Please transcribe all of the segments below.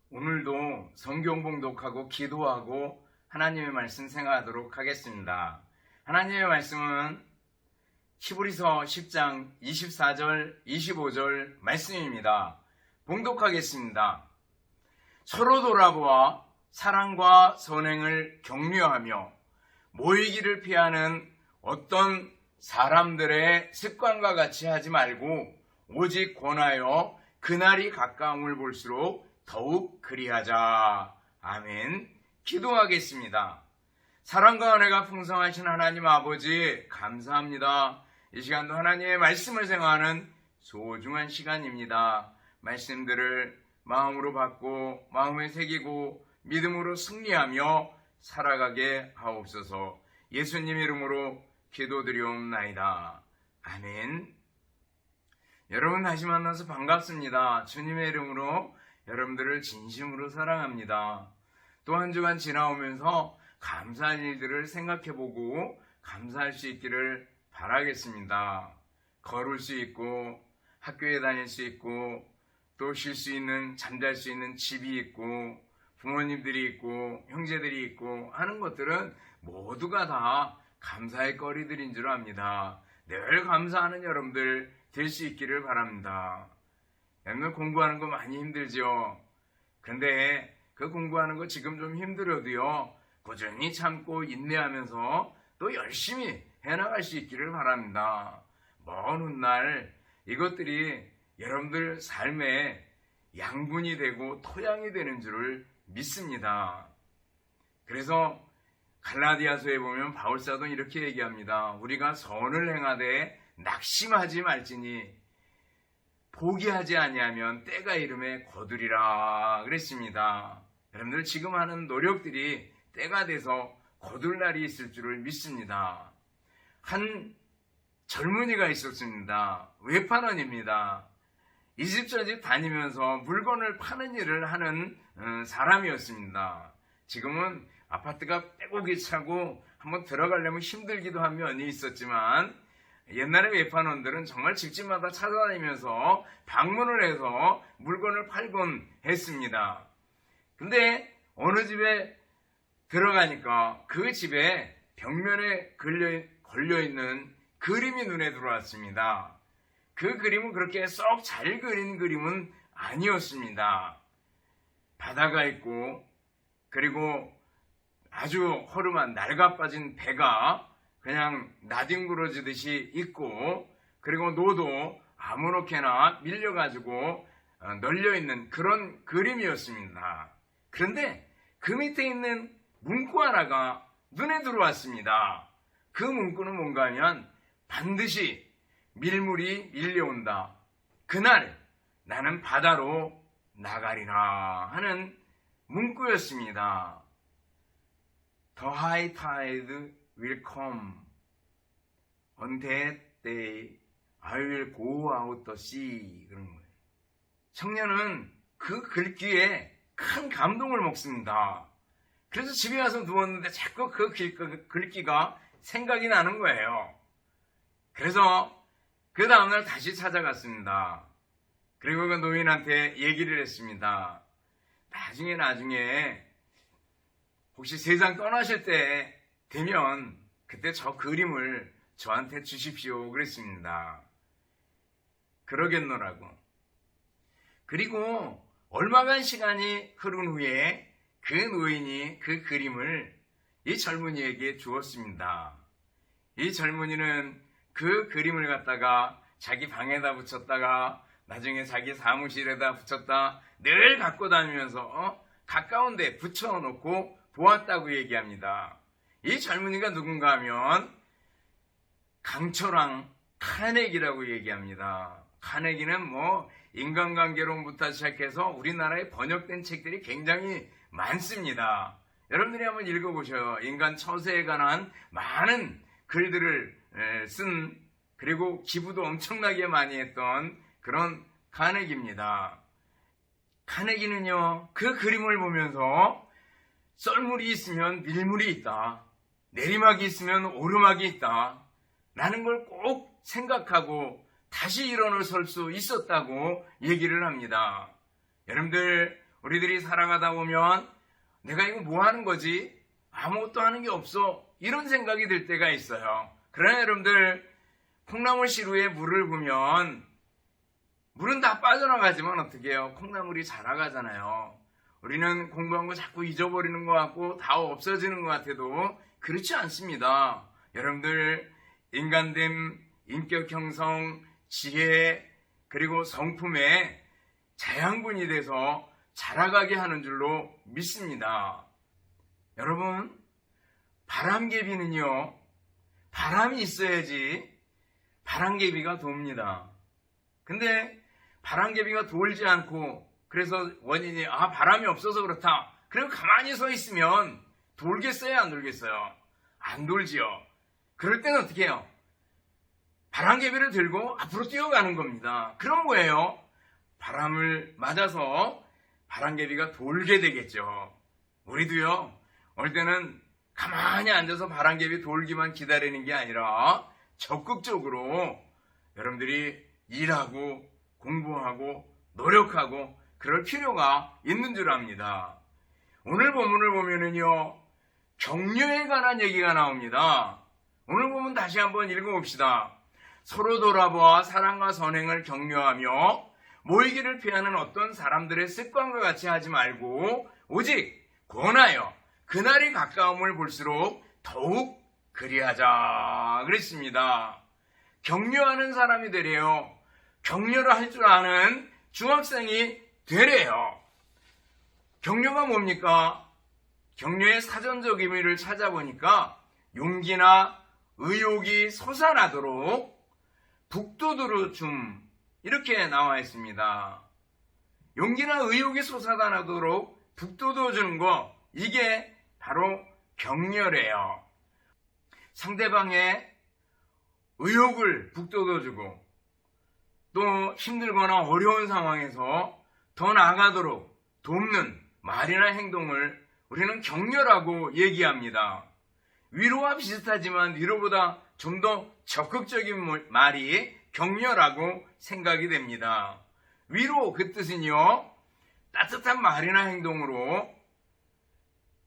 오늘도 성경 봉독하고 기도하고 하나님의 말씀 생각하도록 하겠습니다. 하나님의 말씀은 히브리서 10장 24절 25절 말씀입니다. 봉독하겠습니다. 서로 돌아보아 사랑과 선행을 격려하며 모이기를 피하는 어떤 사람들의 습관과 같이 하지 말고 오직 권하여 그날이 가까움을 볼수록 더욱 그리하자. 아멘. 기도하겠습니다. 사랑과 은혜가 풍성하신 하나님 아버지 감사합니다. 이 시간도 하나님의 말씀을 생각하는 소중한 시간입니다. 말씀들을 마음으로 받고 마음에 새기고 믿음으로 승리하며 살아가게 하옵소서. 예수님 이름으로 기도드리옵나이다. 아멘. 여러분 다시 만나서 반갑습니다. 주님의 이름으로 여러분들을 진심으로 사랑합니다. 또 한 주간 지나오면서 감사할 일들을 생각해보고 감사할 수 있기를 바라겠습니다. 걸을 수 있고 학교에 다닐 수 있고 또 쉴 수 있는 잠잘 수 있는 집이 있고 부모님들이 있고 형제들이 있고 하는 것들은 모두가 다 감사의 거리들인 줄 압니다. 늘 감사하는 여러분들 될 수 있기를 바랍니다. 여러분 공부하는 거 많이 힘들죠. 근데 그 공부하는 거 지금 좀 힘들어도요, 꾸준히 참고 인내하면서 또 열심히 해나갈 수 있기를 바랍니다. 먼 훗날 이것들이 여러분들 삶의 양분이 되고 토양이 되는 줄을 믿습니다. 그래서 갈라디아서에 보면 바울사도 이렇게 얘기합니다. 우리가 선을 행하되 낙심하지 말지니 포기하지 아니하면 때가 이름에 거두리라 그랬습니다. 여러분들 지금 하는 노력들이 때가 돼서 거둘 날이 있을 줄을 믿습니다. 한 젊은이가 있었습니다. 외판원입니다. 이 집 저 집 다니면서 물건을 파는 일을 하는 사람이었습니다. 지금은 아파트가 빼곡히 차고 한번 들어가려면 힘들기도 한 면이 있었지만 옛날에 외판원들은 정말 집집마다 찾아다니면서 방문을 해서 물건을 팔곤 했습니다. 근데 어느 집에 들어가니까 그 집에 벽면에 걸려있는 그림이 눈에 들어왔습니다. 그 그림은 그렇게 썩 잘 그린 그림은 아니었습니다. 바다가 있고 그리고 아주 허름한 낡아빠진 배가 그냥 나뒹굴어지듯이 있고 그리고 노도 아무렇게나 밀려가지고 널려있는 그런 그림이었습니다. 그런데 그 밑에 있는 문구 하나가 눈에 들어왔습니다. 그 문구는 뭔가 하면 반드시 밀물이 밀려온다. 그날 나는 바다로 나가리라 하는 문구였습니다. The high tide will come. On that day, I will go out the sea. 그런 거예요. 청년은 그 글귀에 큰 감동을 먹습니다. 그래서 집에 와서 누웠는데 자꾸 그 글귀가 생각이 나는 거예요. 그래서 그 다음날 다시 찾아갔습니다. 그리고 그 노인한테 얘기를 했습니다. 나중에 혹시 세상 떠나실 때 되면 그때 저 그림을 저한테 주십시오 그랬습니다. 그러겠노라고. 그리고 얼마간 시간이 흐른 후에 그 노인이 그 그림을 이 젊은이에게 주었습니다. 이 젊은이는 그 그림을 갖다가 자기 방에다 붙였다가 나중에 자기 사무실에다 붙였다 늘 갖고 다니면서 가까운 데 붙여놓고 보았다고 얘기합니다. 이 젊은이가 누군가 하면 강철왕 카네기라고 얘기합니다. 카네기는 인간관계론부터 시작해서 우리나라에 번역된 책들이 굉장히 많습니다. 여러분들이 한번 읽어보셔요. 인간 처세에 관한 많은 글들을 쓴 그리고 기부도 엄청나게 많이 했던 그런 카네기입니다. 카네기는요, 그 그림을 보면서 썰물이 있으면 밀물이 있다. 내리막이 있으면 오르막이 있다. 라는 걸 꼭 생각하고 다시 일어설 수 있었다고 얘기를 합니다. 여러분들 우리들이 살아가다 보면 내가 이거 뭐 하는 거지? 아무것도 하는 게 없어. 이런 생각이 들 때가 있어요. 그러나 여러분들, 콩나물 시루에 물을 부으면 물은 다 빠져나가지만 어떻게 해요? 콩나물이 자라가잖아요. 우리는 공부한 거 자꾸 잊어버리는 것 같고 다 없어지는 것 같아도 그렇지 않습니다. 여러분들, 인간됨, 인격 형성, 지혜, 그리고 성품에 자양분이 돼서 자라가게 하는 줄로 믿습니다. 여러분, 바람개비는요, 바람이 있어야지 바람개비가 돕니다. 근데 바람개비가 돌지 않고, 그래서 원인이 바람이 없어서 그렇다. 그리고 가만히 서 있으면 돌겠어요, 안 돌겠어요? 안 돌지요. 그럴 때는 어떻게 해요? 바람개비를 들고 앞으로 뛰어가는 겁니다. 그럼 뭐예요? 바람을 맞아서 바람개비가 돌게 되겠죠. 우리도요, 어느 때는 가만히 앉아서 바람개비 돌기만 기다리는 게 아니라 적극적으로 여러분들이 일하고 공부하고 노력하고 그럴 필요가 있는 줄 압니다. 오늘 본문을 보면은요, 격려에 관한 얘기가 나옵니다. 오늘 본문 다시 한번 읽어봅시다. 서로 돌아보아 사랑과 선행을 격려하며 모이기를 피하는 어떤 사람들의 습관과 같이 하지 말고 오직 권하여 그날이 가까움을 볼수록 더욱 그리하자 그랬습니다. 격려하는 사람이 되래요. 격려를 할 줄 아는 중학생이 되래요. 격려가 뭡니까? 격려의 사전적 의미를 찾아보니까 용기나 의욕이 솟아나도록 북돋우러 줌, 이렇게 나와 있습니다. 용기나 의욕이 솟아나도록 북돋워 주는 거, 이게 바로 격려래요. 상대방의 의욕을 북돋워 주고 또 힘들거나 어려운 상황에서 더 나아가도록 돕는 말이나 행동을 우리는 격려라고 얘기합니다. 위로와 비슷하지만 위로보다 좀 더 적극적인 말이 격려라고 생각이 됩니다. 위로, 그 뜻은요, 따뜻한 말이나 행동으로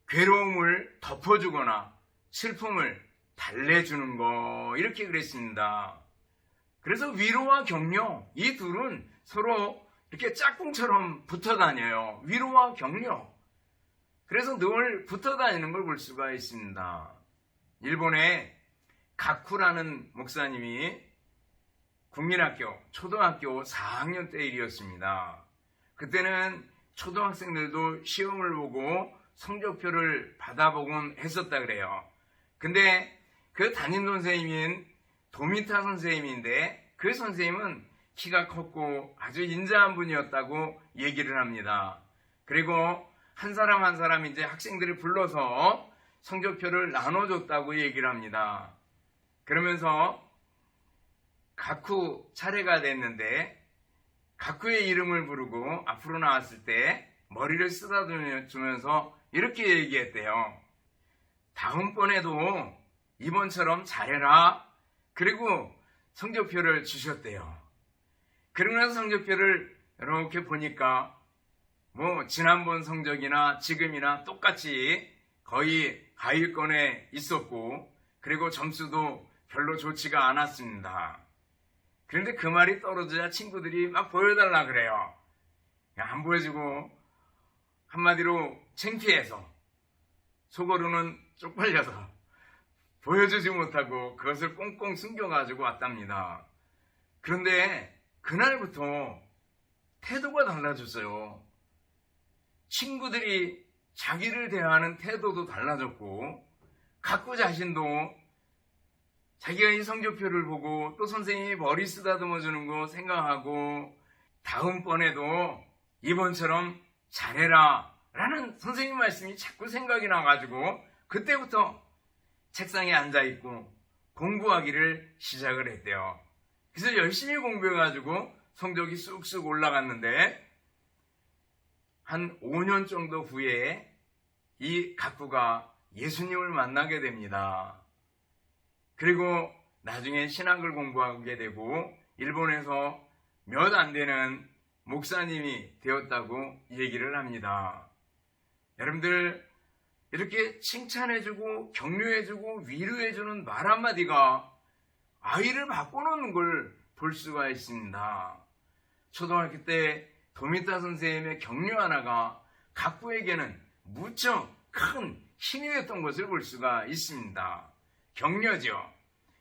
괴로움을 덮어주거나 슬픔을 달래주는 거, 이렇게 그랬습니다. 그래서 위로와 격려, 이 둘은 서로 이렇게 짝꿍처럼 붙어 다녀요. 위로와 격려. 그래서 늘 붙어 다니는 걸 볼 수가 있습니다. 일본의 가쿠라는 목사님이 국민학교, 초등학교 4학년 때 일이었습니다. 그때는 초등학생들도 시험을 보고 성적표를 받아보곤 했었다 그래요. 근데 그 담임 선생님인 도미타 선생님인데, 그 선생님은 키가 컸고 아주 인자한 분이었다고 얘기를 합니다. 그리고 한 사람 한 사람 이제 학생들을 불러서 성적표를 나눠줬다고 얘기를 합니다. 그러면서 가쿠 차례가 됐는데 가쿠의 이름을 부르고 앞으로 나왔을 때 머리를 쓰다듬으면서 이렇게 얘기했대요. 다음번에도 이번처럼 잘해라. 그리고 성적표를 주셨대요. 그러고 나서 성적표를 이렇게 보니까 지난번 성적이나 지금이나 똑같이 거의 하위권에 있었고, 그리고 점수도 별로 좋지가 않았습니다. 그런데 그 말이 떨어지자 친구들이 막 보여달라 그래요. 안 보여주고 한마디로 창피해서, 속으로는 쪽팔려서 보여주지 못하고 그것을 꽁꽁 숨겨가지고 왔답니다. 그런데 그날부터 태도가 달라졌어요. 친구들이 자기를 대하는 태도도 달라졌고, 가쿠 자신도 자기가 이 성적표를 보고 또 선생님이 머리 쓰다듬어 주는 거 생각하고 다음번에도 이번처럼 잘해라 라는 선생님 말씀이 자꾸 생각이 나가지고 그때부터 책상에 앉아있고 공부하기를 시작을 했대요. 그래서 열심히 공부해가지고 성적이 쑥쑥 올라갔는데, 한 5년 정도 후에 이 가쿠가 예수님을 만나게 됩니다. 그리고 나중에 신학을 공부하게 되고 일본에서 몇 안 되는 목사님이 되었다고 얘기를 합니다. 여러분들, 이렇게 칭찬해주고 격려해주고 위로해주는 말 한마디가 아이를 바꿔놓는 걸 볼 수가 있습니다. 초등학교 때 도미타 선생님의 격려 하나가 각부에게는 무척 큰 힘이 됐던 것을 볼 수가 있습니다. 격려죠.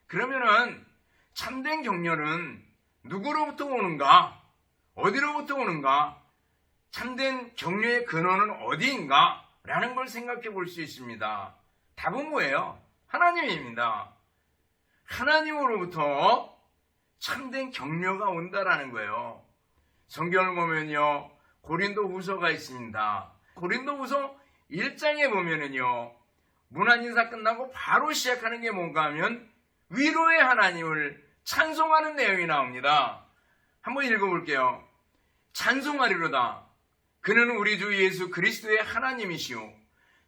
그러면은 참된 격려는 누구로부터 오는가? 어디로부터 오는가? 참된 격려의 근원은 어디인가? 라는 걸 생각해 볼 수 있습니다. 답은 뭐예요? 하나님입니다. 하나님으로부터 참된 격려가 온다라는 거예요. 성경을 보면요, 고린도 후서가 있습니다. 고린도 후서 1장에 보면은요, 문안인사 끝나고 바로 시작하는 게 뭔가 하면 위로의 하나님을 찬송하는 내용이 나옵니다. 한번 읽어볼게요. 찬송하리로다. 그는 우리 주 예수 그리스도의 하나님이시오,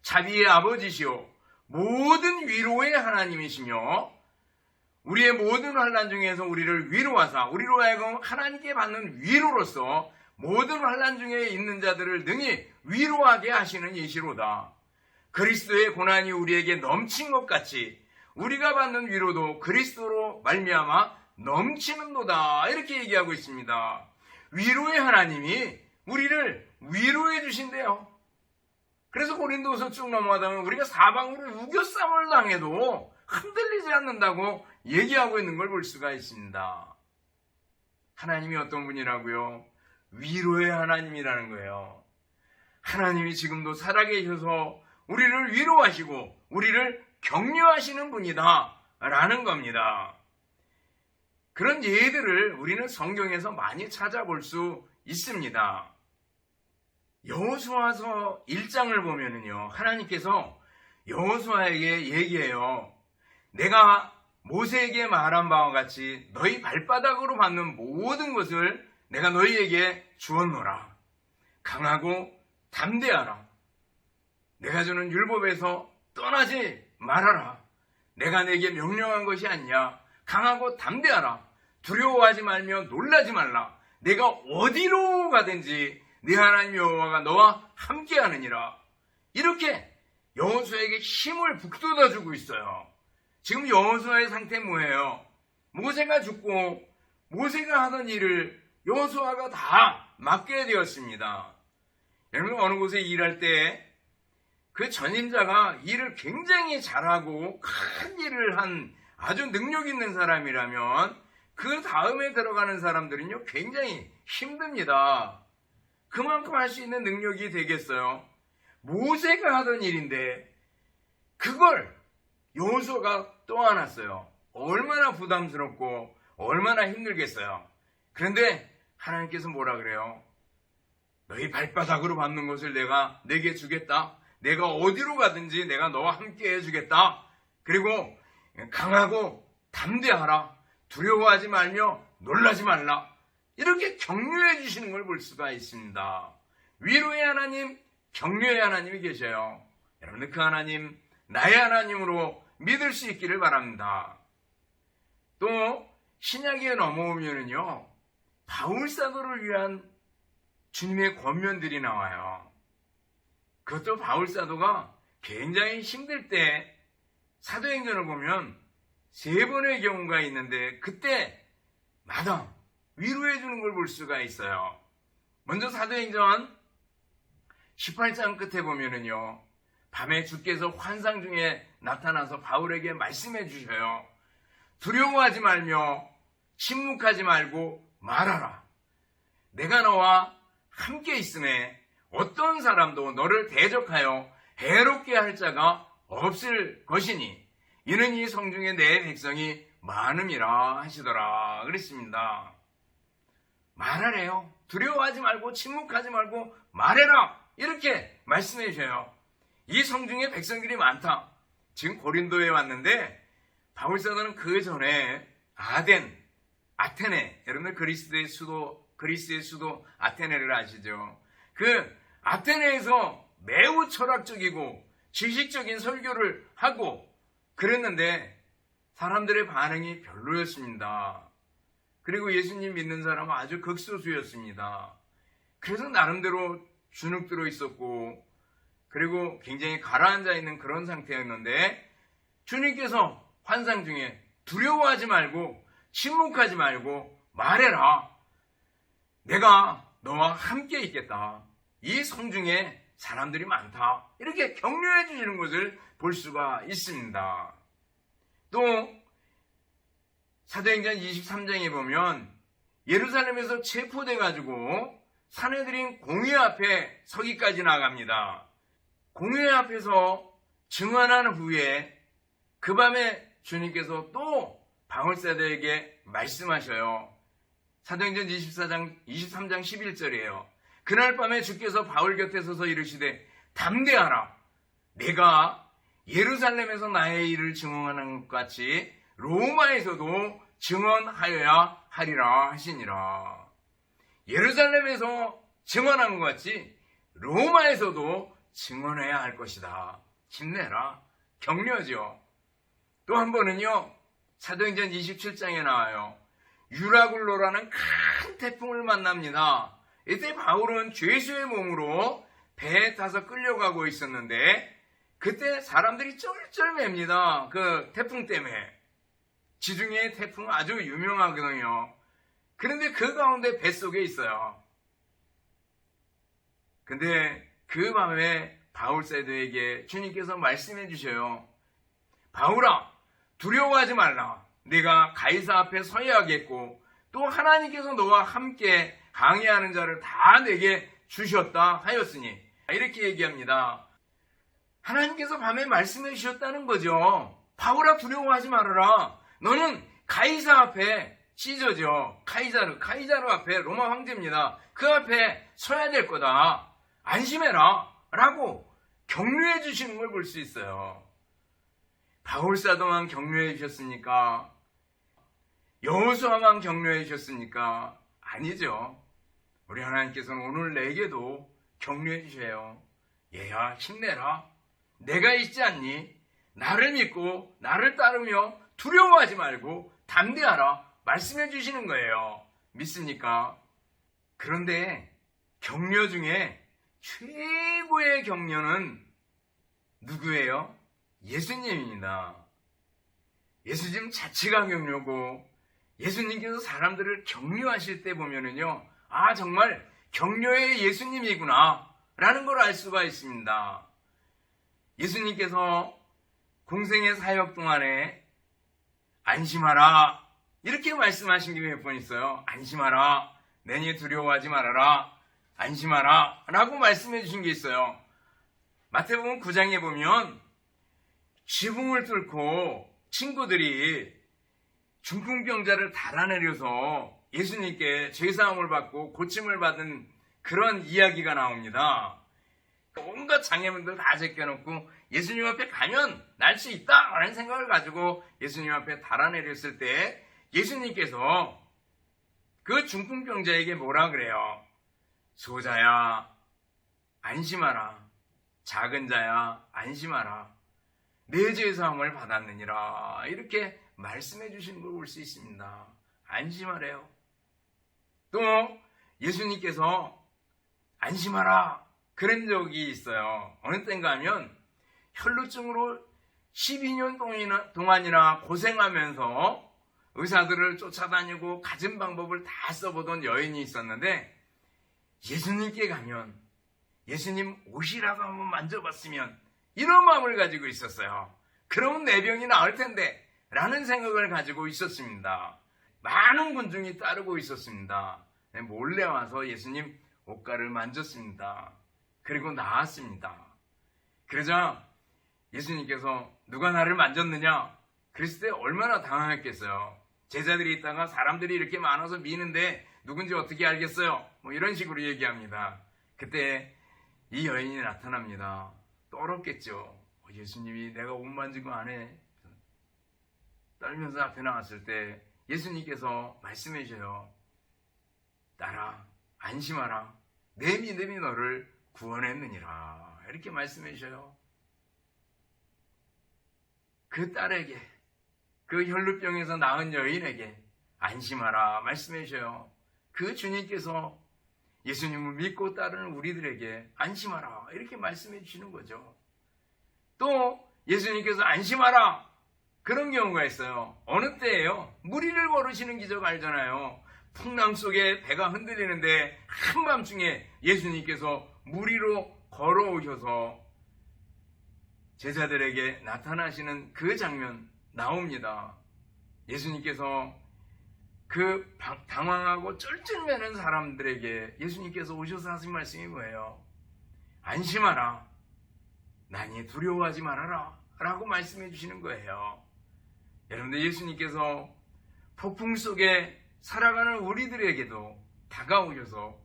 자비의 아버지시오, 모든 위로의 하나님이시며 우리의 모든 환난 중에서 우리를 위로하사 우리로 하여금 하나님께 받는 위로로서 모든 환난 중에 있는 자들을 능히 위로하게 하시는 이시로다. 그리스도의 고난이 우리에게 넘친 것 같이 우리가 받는 위로도 그리스도로 말미암아 넘치는도다. 이렇게 얘기하고 있습니다. 위로의 하나님이 우리를 위로해 주신대요. 그래서 고린도서 쭉 넘어가다 보면 우리가 사방으로 우겨쌈을 당해도 흔들리지 않는다고 얘기하고 있는 걸 볼 수가 있습니다. 하나님이 어떤 분이라고요? 위로의 하나님이라는 거예요. 하나님이 지금도 살아계셔서 우리를 위로하시고 우리를 격려하시는 분이다 라는 겁니다. 그런 예들을 우리는 성경에서 많이 찾아볼 수 있습니다. 여호수아서 1장을 보면은요, 하나님께서 여호수아에게 얘기해요. 내가 모세에게 말한 바와 같이 너희 발바닥으로 받는 모든 것을 내가 너희에게 주었노라. 강하고 담대하라. 내가 주는 율법에서 떠나지 말아라. 내가 내게 명령한 것이 아니냐. 강하고 담대하라. 두려워하지 말며 놀라지 말라. 내가 어디로 가든지 네 하나님 여호와가 너와 함께하느니라. 이렇게 여호수아에게 힘을 북돋아주고 있어요. 지금 여호수아의 상태는 뭐예요? 모세가 죽고 모세가 하던 일을 여호수아가 다 맡게 되었습니다. 여러분, 어느 곳에 일할 때 그 전임자가 일을 굉장히 잘하고 큰 일을 한 아주 능력 있는 사람이라면 그 다음에 들어가는 사람들은요, 굉장히 힘듭니다. 그만큼 할 수 있는 능력이 되겠어요. 모세가 하던 일인데 그걸 여호수아가 떠안았어요. 얼마나 부담스럽고 얼마나 힘들겠어요. 그런데 하나님께서 뭐라 그래요? 너희 발바닥으로 밟는 것을 내가 내게 주겠다. 내가 어디로 가든지 내가 너와 함께 해주겠다. 그리고 강하고 담대하라. 두려워하지 말며 놀라지 말라. 이렇게 격려해 주시는 걸 볼 수가 있습니다. 위로의 하나님, 격려의 하나님이 계셔요. 여러분들, 그 하나님, 나의 하나님으로 믿을 수 있기를 바랍니다. 또 신약에 넘어오면은요, 바울사도를 위한 주님의 권면들이 나와요. 그것도 바울사도가 굉장히 힘들 때 사도행전을 보면 3번의 경우가 있는데 그때마다 위로해 주는 걸 볼 수가 있어요. 먼저 사도행전 18장 끝에 보면은요, 밤에 주께서 환상 중에 나타나서 바울에게 말씀해 주셔요. 두려워하지 말며 침묵하지 말고 말하라. 내가 너와 함께 있음에 어떤 사람도 너를 대적하여 해롭게 할 자가 없을 것이니 이는 이 성중에 내 백성이 많음이라 하시더라 그랬습니다. 말하래요. 두려워하지 말고 침묵하지 말고 말해라. 이렇게 말씀해 주셔요. 이 성중에 백성들이 많다. 지금 고린도에 왔는데 바울사도는 그 전에 아테네, 여러분들 그리스의 수도 아테네를 아시죠? 그 아테네에서 매우 철학적이고 지식적인 설교를 하고 그랬는데 사람들의 반응이 별로였습니다. 그리고 예수님 믿는 사람은 아주 극소수였습니다. 그래서 나름대로 주눅 들어 있었고, 그리고 굉장히 가라앉아 있는 그런 상태였는데, 주님께서 환상 중에 두려워하지 말고 침묵하지 말고 말해라. 내가 너와 함께 있겠다. 이 성중에 사람들이 많다. 이렇게 격려해 주시는 것을 볼 수가 있습니다. 또 사도행전 23장에 보면 예루살렘에서 체포돼 가지고 산헤드린 공회 앞에 서기까지 나갑니다. 공회 앞에서 증언한 후에 그 밤에 주님께서 또 바울사도에게 말씀하셔요. 사도행전 23장 11절이에요. 그날 밤에 주께서 바울 곁에 서서 이르시되 담대하라. 내가 예루살렘에서 나의 일을 증언하는 것 같이 로마에서도 증언하여야 하리라 하시니라. 예루살렘에서 증언한 것 같이 로마에서도 증언해야 할 것이다. 힘내라. 격려죠. 또 한 번은요, 사도행전 27장에 나와요. 유라굴로라는 큰 태풍을 만납니다. 이때 바울은 죄수의 몸으로 배에 타서 끌려가고 있었는데 그때 사람들이 쩔쩔맵니다. 그 태풍 때문에. 지중해 태풍 아주 유명하거든요. 그런데 그 가운데 뱃속에 있어요. 근데 그 밤에 바울사도에게 주님께서 말씀해 주셔요. 바울아, 두려워하지 말라. 네가 가이사 앞에 서야겠고 또 하나님께서 너와 함께 항해하는 자를 다 내게 주셨다 하였으니, 이렇게 얘기합니다. 하나님께서 밤에 말씀해 주셨다는 거죠. 바울아, 두려워하지 말아라. 너는 가이사 앞에, 시저죠. 카이자르 앞에, 로마 황제입니다. 그 앞에 서야 될 거다. 안심해라. 라고 격려해 주시는 걸 볼 수 있어요. 바울사도만 격려해 주셨습니까? 여호수아만 격려해 주셨습니까? 아니죠. 우리 하나님께서는 오늘 내게도 격려해 주세요. 얘야, 힘내라. 내가 있지 않니? 나를 믿고 나를 따르며 두려워하지 말고 담대하라. 말씀해 주시는 거예요. 믿습니까? 그런데 격려 중에 최고의 격려는 누구예요? 예수님입니다. 예수님 자체가 격려고, 예수님께서 사람들을 격려하실 때 보면은요, 아, 정말 격려의 예수님이구나 라는 걸 알 수가 있습니다. 예수님께서 공생의 사역 동안에 안심하라 이렇게 말씀하신 게 몇 번 있어요. 안심하라. 내니 두려워하지 말아라. 안심하라 라고 말씀해 주신 게 있어요. 마태복음 9장에 보면 지붕을 뚫고 친구들이 중풍병자를 달아내려서 예수님께 죄사함을 받고 고침을 받은 그런 이야기가 나옵니다. 온갖 장애물들 다 제껴놓고 예수님 앞에 가면 날 수 있다 라는 생각을 가지고 예수님 앞에 달아내렸을 때 예수님께서 그 중풍병자에게 뭐라 그래요? 소자야, 안심하라. 작은 자야, 안심하라. 내 죄사함을 받았느니라. 이렇게 말씀해 주시는 걸 볼 수 있습니다. 안심하래요. 또 예수님께서 안심하라 그런 적이 있어요. 어느 때인가 하면 혈루증으로 12년 동안이나 고생하면서 의사들을 쫓아다니고 갖은 방법을 다 써보던 여인이 있었는데, 예수님께 가면 예수님 옷이라도 한번 만져봤으면 이런 마음을 가지고 있었어요. 그러면 내 병이 나을 텐데 라는 생각을 가지고 있었습니다. 많은 군중이 따르고 있었습니다. 몰래 와서 예수님 옷가를 만졌습니다. 그리고 나았습니다. 그러자 예수님께서 누가 나를 만졌느냐? 그랬을 때 얼마나 당황했겠어요. 제자들이 있다가 사람들이 이렇게 많아서 미는데 누군지 어떻게 알겠어요? 뭐 이런 식으로 얘기합니다. 그때 이 여인이 나타납니다. 떨었겠죠. 예수님이 내가 옷 만진 거 안 해. 떨면서 앞에 나왔을 때 예수님께서 말씀해 주셔요. 따라 안심하라. 내 믿음이 너를 구원했느니라. 이렇게 말씀해 주셔요. 그 딸에게, 그 혈루병에서 나은 여인에게 안심하라 말씀해 주셔요. 그 주님께서 예수님을 믿고 따르는 우리들에게 안심하라 이렇게 말씀해 주시는 거죠. 또 예수님께서 안심하라 그런 경우가 있어요. 어느 때예요? 무리를 걸으시는 기적 알잖아요. 풍랑 속에 배가 흔들리는데 한밤중에 예수님께서 무리로 걸어오셔서 제자들에게 나타나시는 그 장면 나옵니다. 예수님께서 그 당황하고 쩔쩔매는 사람들에게 예수님께서 오셔서 하신 말씀이 뭐예요? 안심하라. 나니 두려워하지 말아라. 라고 말씀해 주시는 거예요. 여러분들 예수님께서 폭풍 속에 살아가는 우리들에게도 다가오셔서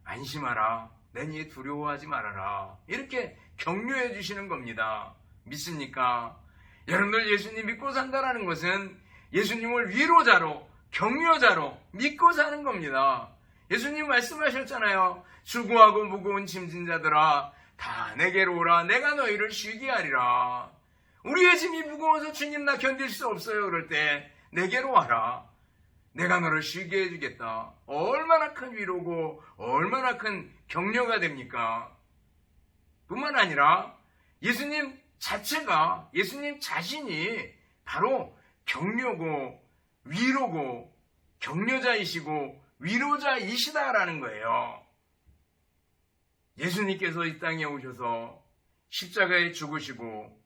안심하라. 내니 두려워하지 말아라. 이렇게 격려해 주시는 겁니다. 믿습니까? 여러분들 예수님 믿고 산다라는 것은 예수님을 위로자로 격려자로 믿고 사는 겁니다. 예수님 말씀하셨잖아요. 수고하고 무거운 짐진 자들아 다 내게로 오라. 내가 너희를 쉬게 하리라. 우리의 짐이 무거워서 주님 나 견딜 수 없어요. 그럴 때 내게로 와라. 내가 너를 쉬게 해주겠다. 얼마나 큰 위로고 얼마나 큰 격려가 됩니까? 뿐만 아니라 예수님 자체가 예수님 자신이 바로 격려고 위로고 격려자이시고 위로자이시다라는 거예요. 예수님께서 이 땅에 오셔서 십자가에 죽으시고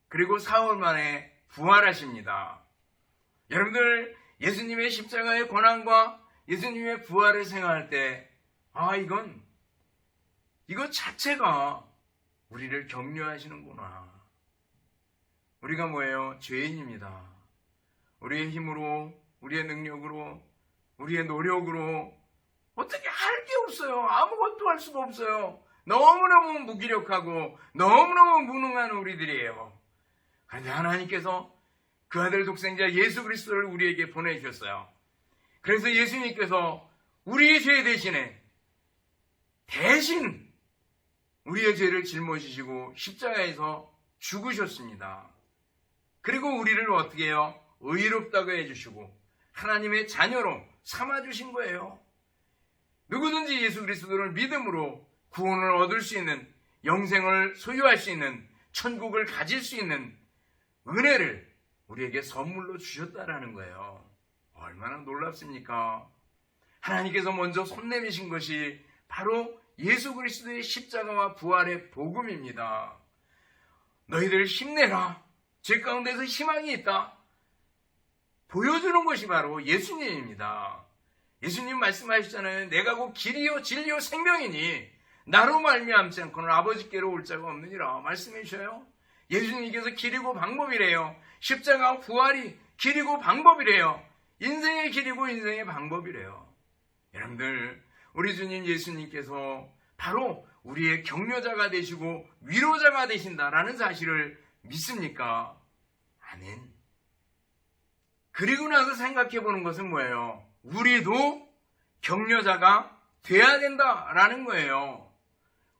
그리고 사흘 만에 부활하십니다. 여러분들 예수님의 십자가의 고난과 예수님의 부활을 생각할 때 이거 자체가 우리를 격려하시는구나. 우리가 뭐예요? 죄인입니다. 우리의 힘으로, 우리의 능력으로, 우리의 노력으로 어떻게 할 게 없어요. 아무것도 할 수가 없어요. 너무너무 무기력하고 너무너무 무능한 우리들이에요. 그런데 하나님께서 그 아들 독생자 예수 그리스도를 우리에게 보내주셨어요. 그래서 예수님께서 우리의 죄 대신 우리의 죄를 짊어지시고 십자가에서 죽으셨습니다. 그리고 우리를 어떻게 해요? 의롭다고 해주시고 하나님의 자녀로 삼아주신 거예요. 누구든지 예수 그리스도를 믿음으로 구원을 얻을 수 있는, 영생을 소유할 수 있는, 천국을 가질 수 있는 은혜를 우리에게 선물로 주셨다라는 거예요. 얼마나 놀랍습니까? 하나님께서 먼저 손 내미신 것이 바로 예수 그리스도의 십자가와 부활의 복음입니다. 너희들 힘내라. 죄 가운데서 희망이 있다. 보여주는 것이 바로 예수님입니다. 예수님 말씀하셨잖아요. 내가 곧 길이요 진리요 생명이니 나로 말미암지 않고는 아버지께로 올 자가 없느니라 말씀해 주셔요. 예수님께서 길이고 방법이래요. 십자가와 부활이 길이고 방법이래요. 인생의 길이고 인생의 방법이래요. 여러분들 우리 주님 예수님께서 바로 우리의 격려자가 되시고 위로자가 되신다라는 사실을 믿습니까? 아멘. 그리고 나서 생각해 보는 것은 뭐예요? 우리도 격려자가 돼야 된다라는 거예요.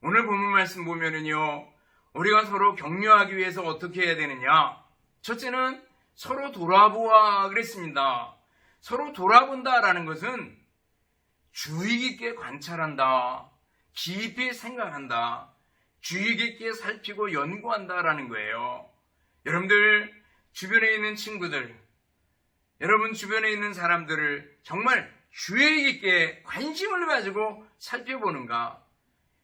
오늘 본문 말씀 보면은요, 우리가 서로 격려하기 위해서 어떻게 해야 되느냐? 첫째는 서로 돌아보아 그랬습니다. 서로 돌아본다라는 것은 주의 깊게 관찰한다, 깊이 생각한다, 주의 깊게 살피고 연구한다라는 거예요. 여러분들 주변에 있는 친구들, 여러분 주변에 있는 사람들을 정말 주의 깊게 관심을 가지고 살펴보는가?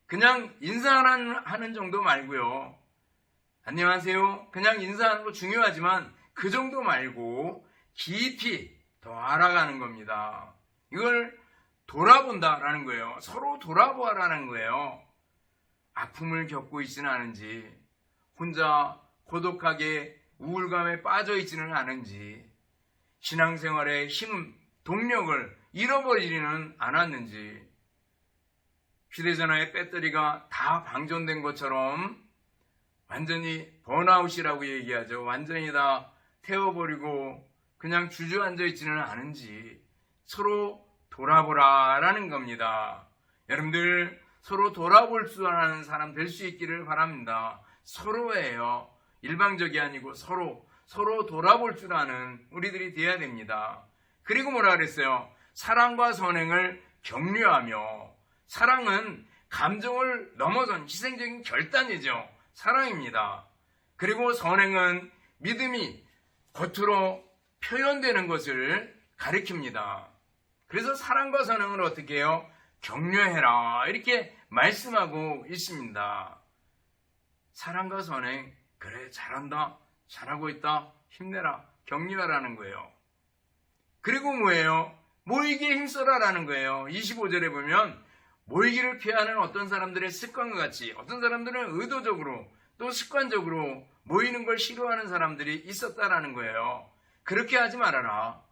그냥 인사하는 정도 말고요. 안녕하세요. 그냥 인사하는 거 중요하지만 그 정도 말고 깊이 더 알아가는 겁니다. 이걸 돌아본다라는 거예요. 서로 돌아보아라는 거예요. 아픔을 겪고 있지는 않은지, 혼자 고독하게 우울감에 빠져 있지는 않은지, 신앙생활의 힘, 동력을 잃어버리지는 않았는지, 휴대전화의 배터리가 다 방전된 것처럼 완전히 번아웃이라고 얘기하죠. 완전히 다 태워버리고 그냥 주저앉아 있지는 않은지 서로 돌아보라라는 겁니다. 여러분들 서로 돌아볼 줄 아는 사람 될 수 있기를 바랍니다. 서로예요. 일방적이 아니고 서로 돌아볼 줄 아는 우리들이 되어야 됩니다. 그리고 뭐라 그랬어요? 사랑과 선행을 격려하며 사랑은 감정을 넘어선 희생적인 결단이죠. 사랑입니다. 그리고 선행은 믿음이 겉으로 표현되는 것을 가리킵니다. 그래서 사랑과 선행을 어떻게 해요? 격려해라 이렇게 말씀하고 있습니다. 사랑과 선행, 그래 잘한다, 잘하고 있다, 힘내라, 격려하라는 거예요. 그리고 뭐예요? 모이기에 힘써라라는 거예요. 25절에 보면 모이기를 피하는 어떤 사람들의 습관과 같이 어떤 사람들은 의도적으로 또 습관적으로 모이는 걸 싫어하는 사람들이 있었다라는 거예요. 그렇게 하지 말아라.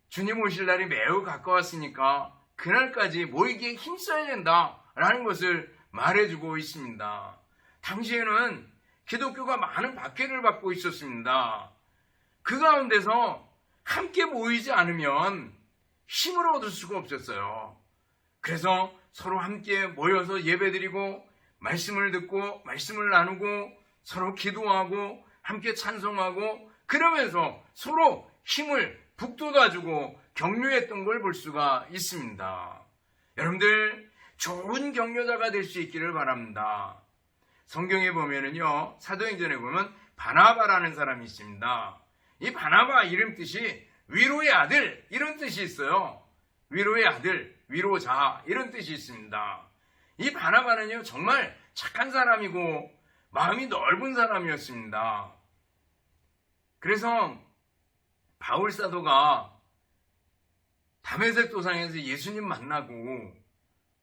주님 오실 날이 매우 가까웠으니까 그날까지 모이기에 힘써야 된다라는 것을 말해주고 있습니다. 당시에는 기독교가 많은 박해를 받고 있었습니다. 그 가운데서 함께 모이지 않으면 힘을 얻을 수가 없었어요. 그래서 서로 함께 모여서 예배드리고 말씀을 듣고 말씀을 나누고 서로 기도하고 함께 찬송하고 그러면서 서로 힘을 북돋아주고 격려했던 걸 볼 수가 있습니다. 여러분들 좋은 격려자가 될 수 있기를 바랍니다. 성경에 보면은요, 사도행전에 보면 바나바라는 사람이 있습니다. 이 바나바 이름 뜻이 위로의 아들 이런 뜻이 있어요. 위로의 아들, 위로자 이런 뜻이 있습니다. 이 바나바는요 정말 착한 사람이고 마음이 넓은 사람이었습니다. 그래서 바울 사도가 다메섹 도상에서 예수님 만나고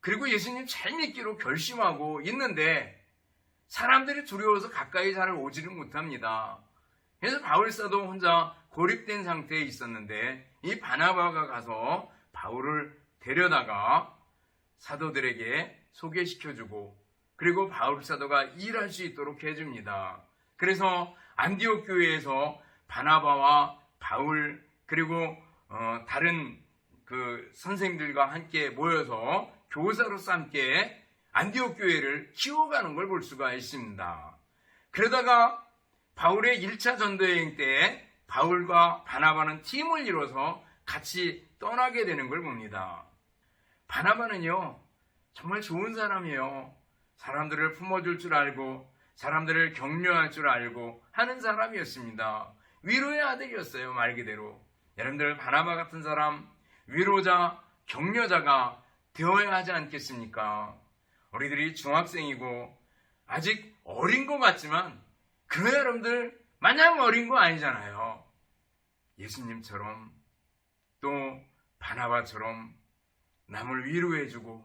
그리고 예수님 잘 믿기로 결심하고 있는데 사람들이 두려워서 가까이 잘 오지를 못합니다. 그래서 바울 사도 혼자 고립된 상태에 있었는데 이 바나바가 가서 바울을 데려다가 사도들에게 소개시켜주고 그리고 바울 사도가 일할 수 있도록 해줍니다. 그래서 안디옥 교회에서 바나바와 바울 그리고 다른 그 선생님들과 함께 모여서 교사로서 함께 안디옥 교회를 키워가는 걸 볼 수가 있습니다. 그러다가 바울의 1차 전도여행 때 바울과 바나바는 팀을 이뤄서 같이 떠나게 되는 걸 봅니다. 바나바는요 정말 좋은 사람이에요. 사람들을 품어줄 줄 알고 사람들을 격려할 줄 알고 하는 사람이었습니다. 위로의 아들이었어요. 말 그대로. 여러분들 바나바 같은 사람 위로자, 격려자가 되어야 하지 않겠습니까? 우리들이 중학생이고 아직 어린 것 같지만 그 여러분들 마냥 어린 거 아니잖아요. 예수님처럼 또 바나바처럼 남을 위로해주고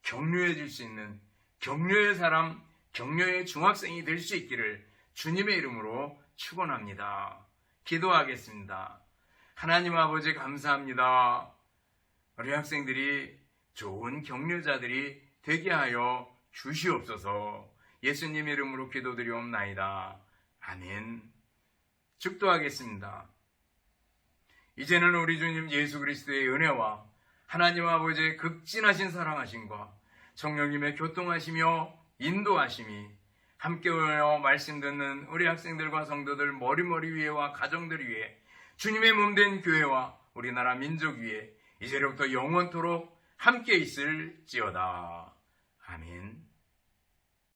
격려해줄 수 있는 격려의 사람, 격려의 중학생이 될 수 있기를 주님의 이름으로 축원합니다. 기도하겠습니다. 하나님 아버지 감사합니다. 우리 학생들이 좋은 격려자들이 되게 하여 주시옵소서. 예수님 이름으로 기도드리옵나이다. 아멘. 축도하겠습니다. 이제는 우리 주님 예수 그리스도의 은혜와 하나님 아버지의 극진하신 사랑하심과 성령님의 교통하시며 인도하심이 함께하여 말씀 듣는 우리 학생들과 성도들 머리머리 위에와 가정들 위에 주님의 몸된 교회와 우리나라 민족 위에 이제로부터 영원토록 함께 있을지어다. 아멘.